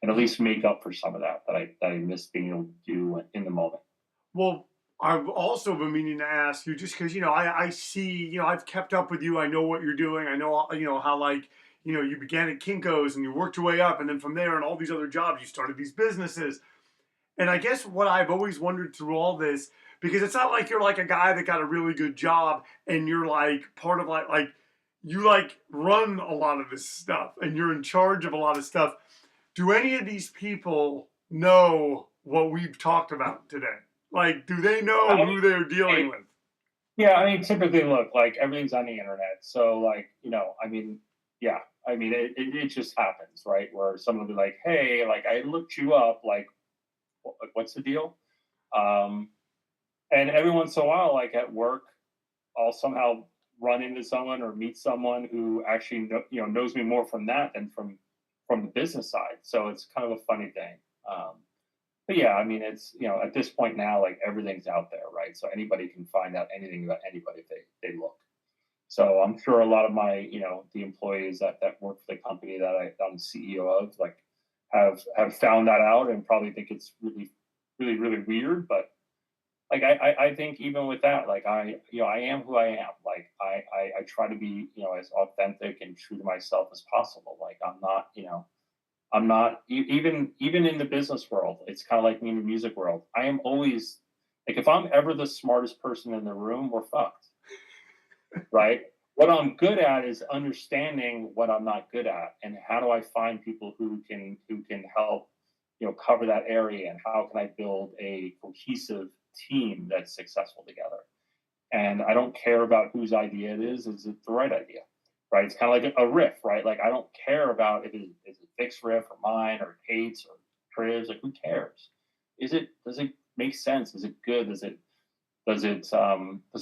and at least make up for some of that I missed being able to do in the moment. Well, I've also been meaning to ask you just because, I see, I've kept up with you. I know what you're doing. I know, how like, you began at Kinko's and you worked your way up. And then from there and all these other jobs, you started these businesses. And I guess what I've always wondered through all this, because it's not like you're like a guy that got a really good job and you're like part of like you like run a lot of this stuff and you're in charge of a lot of stuff. Do any of these people know what we've talked about today? Like, do they know I who they're mean, dealing with? yeah, I mean, typically, look, like everything's on the internet, so like, I mean, yeah, I mean, it just happens, right? Where someone will be like, "Hey, like I looked you up, like, what's the deal?" Um, and every once in a while, like at work, I'll somehow run into someone or meet someone who actually knows me more from that than from the business side. So it's kind of a funny thing. But yeah, I mean, it's at this point now, like everything's out there, right? So anybody can find out anything about anybody if they look. So I'm sure a lot of my the employees that work for the company that I'm CEO of like have found that out and probably think it's really weird, but like I think even with that, like I am who I am. Like I try to be as authentic and true to myself as possible. Like I'm not even in the business world. It's kind of like me in the music world. I am always like if I'm ever the smartest person in the room, we're fucked, right? What I'm good at is understanding what I'm not good at, and how do I find people who can help cover that area, and how can I build a cohesive team that's successful together. And I don't care about whose idea it is it the right idea, right? It's kind of like a riff, right? Like I don't care about if is it Vic's riff or mine or Kate's or Triv's. Like who cares? Does it make sense? Is it good? Does it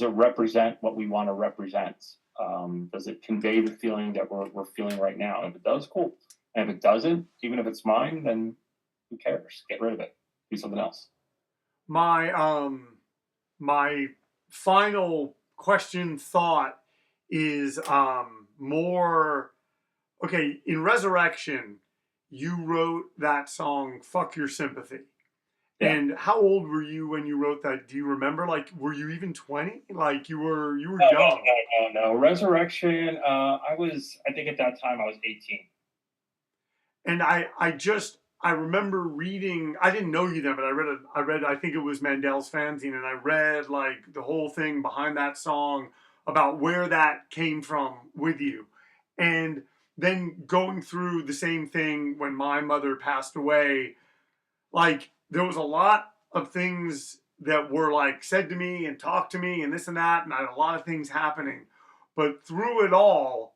represent what we want to represent? Does it convey the feeling that we're feeling right now? And if it does, cool. And if it doesn't, even if it's mine, then who cares? Get rid of it. Do something else. My my final question thought is more okay. In Resurrection, you wrote that song "Fuck Your Sympathy." Yeah. And how old were you when you wrote that? Do you remember? Like, were you even 20? Like, you were No, no, young. no, no, no. Resurrection. I think at that time I was 18. And I remember reading. I didn't know you then, but I read. I think it was Mandel's fanzine, and I read like the whole thing behind that song about where that came from with you, and then going through the same thing when my mother passed away. Like there was a lot of things that were like said to me and talked to me and this and that, and I had a lot of things happening. But through it all,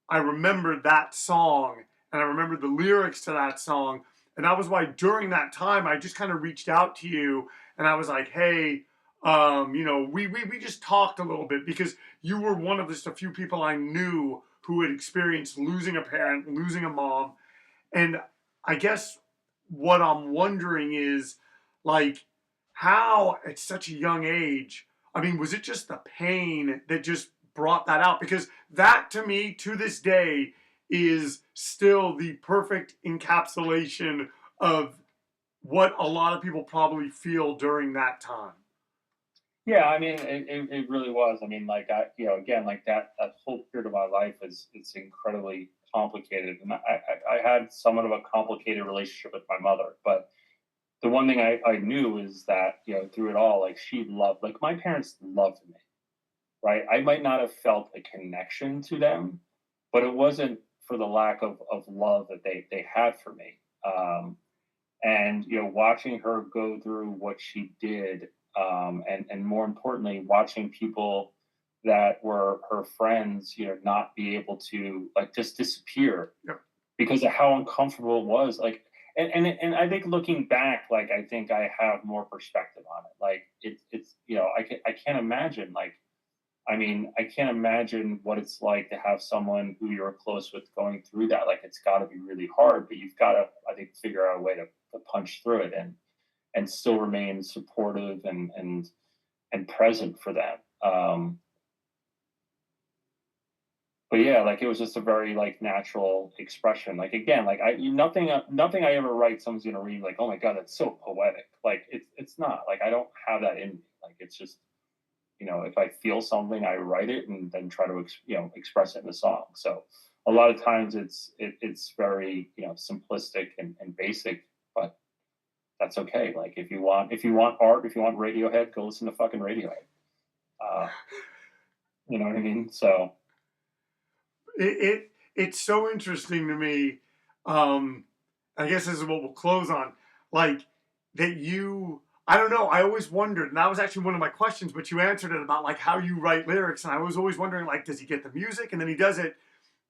I remembered that song and I remembered the lyrics to that song. And that was why during that time I just kind of reached out to you and I was like, hey, we just talked a little bit because you were one of just a few people I knew who had experienced losing a parent, losing a mom. And I guess what I'm wondering is like how at such a young age, I mean, was it just the pain that just brought that out? Because that to me, to this day, is still the perfect encapsulation of what a lot of people probably feel during that time. Yeah, I mean, it really was. I mean, like again, like that whole period of my life is it's incredibly complicated, and I had somewhat of a complicated relationship with my mother. But the one thing I knew is that through it all, like she loved, like my parents loved me, right? I might not have felt a connection to them, but it wasn't for the lack of love that they had for me. And watching her go through what she did, and more importantly watching people that were her friends not be able to like just disappear Yep. because of how uncomfortable it was, like, and I think looking back, like I think I have more perspective on it. Like it's I can't imagine, like, I mean, I can't imagine what it's like to have someone who you're close with going through that. Like, it's got to be really hard, but you've got to, I think, figure out a way to punch through it and still remain supportive and present for them. but yeah, like it was just a very like natural expression. Like again, like nothing I ever write, someone's gonna read like, oh my god, that's so poetic. Like it's not. Like I don't have that in me. Like it's just, if I feel something, I write it and then try to express it in a song. So a lot of times it's very simplistic and basic, but that's okay. Like if you want art, if you want Radiohead, go listen to fucking Radiohead. Uh, you know what I mean? So It's so interesting to me. Um, I guess this is what we'll close on. Like that you, I don't know. I always wondered, and that was actually one of my questions, but you answered it about like how you write lyrics, and I was always wondering like, does he get the music and then he does it,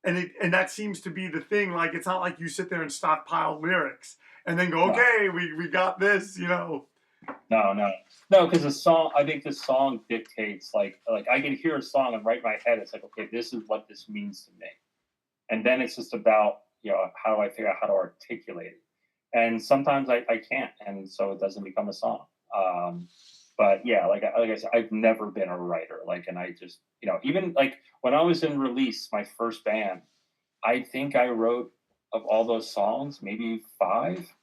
and that seems to be the thing. Like it's not like you sit there and stockpile lyrics and then go, no, okay, we got this, you know. no, because the song. I think the song dictates. Like I can hear a song and write in my head. It's like, okay, this is what this means to me, and then it's just about how do I figure out how to articulate it. And sometimes I can't, and so it doesn't become a song. But yeah, like I said, I've never been a writer. Like, and I just even like when I was in Release, my first band, I think I wrote of all those songs maybe five.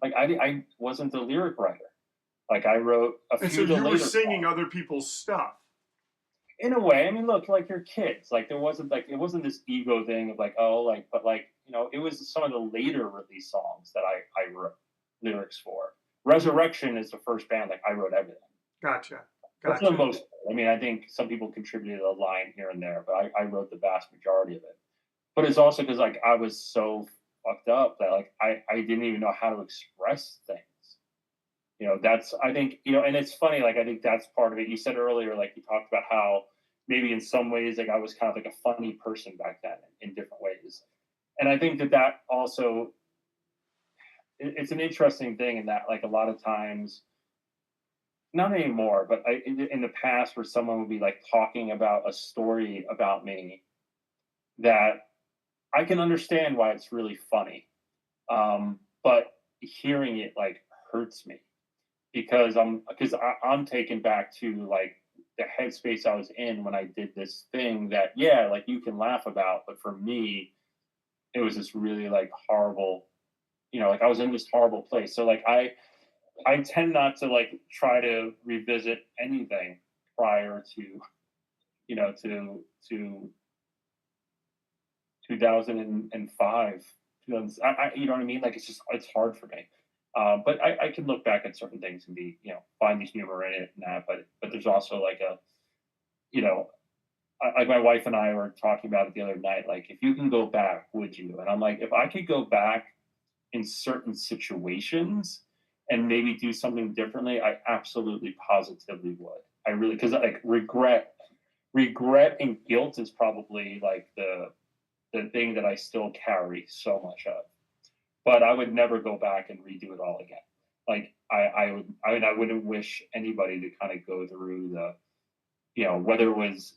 Like I wasn't the lyric writer. Like I wrote a And so few of the you were later singing songs. other people's stuff. In a way, I mean, look, like you're kids. Like it wasn't this ego thing of like, oh, like, but like, it was some of the later release songs that I wrote lyrics for. Resurrection is the first band like I wrote everything. Gotcha, But for the gotcha. most part, I mean, I think some people contributed a line here and there, but I wrote the vast majority of it. But it's also because like I was so fucked up that like I didn't even know how to express things. That's I think and it's funny. Like I think that's part of it. You said earlier, like you talked about how maybe in some ways like I was kind of like a funny person back then in different ways, and I think that also it's an interesting thing in that like a lot of times not anymore, but in the past where someone would be like talking about a story about me that I can understand why it's really funny, but hearing it like hurts me because I'm taken back to like the headspace I was in when I did this thing that yeah, like you can laugh about, but for me, it was this really like horrible, like I was in this horrible place. So like I tend not to like try to revisit anything prior to to 2005. You know what I mean? Like it's hard for me. But I can look back at certain things and be, find the humor in it and that. But there's also like you know, like my wife and I were talking about it the other night. Like, if you can go back, would you? And I'm like, if I could go back in certain situations and maybe do something differently, I absolutely positively would. I really because like regret and guilt is probably like the thing that I still carry so much of. But I would never go back and redo it all again. Like I wouldn't wish anybody to kind of go through the, whether it was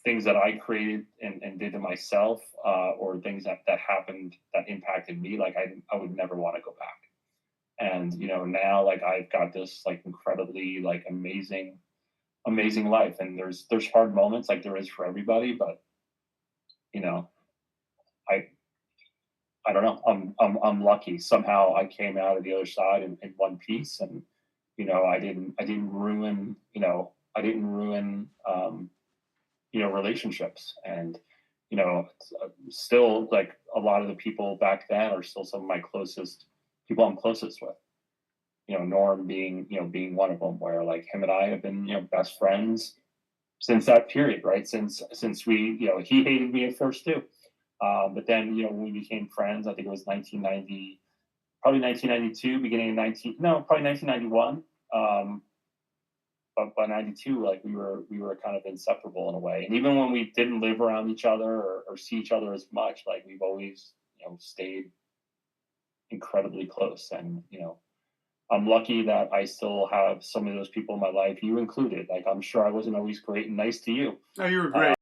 things that I created and did to myself, or things that happened that impacted me. Like I would never want to go back. And now like I've got this like incredibly like amazing life, and there's hard moments like there is for everybody, but you know I I don't know. I'm lucky. Somehow I came out of the other side in one piece, and I didn't ruin relationships, and still like a lot of the people back then are still some of my closest people I'm closest with. Norm being one of them, where like him and I have been best friends since that period, right? Since we he hated me at first too. But then, when we became friends, I think it was 1990, probably 1992, beginning of 19, no, probably 1991. But by 92, like we were kind of inseparable in a way. And even when we didn't live around each other or see each other as much, like we've always, stayed incredibly close. And, I'm lucky that I still have some of those people in my life, you included. Like, I'm sure I wasn't always great and nice to you. Oh, you were great.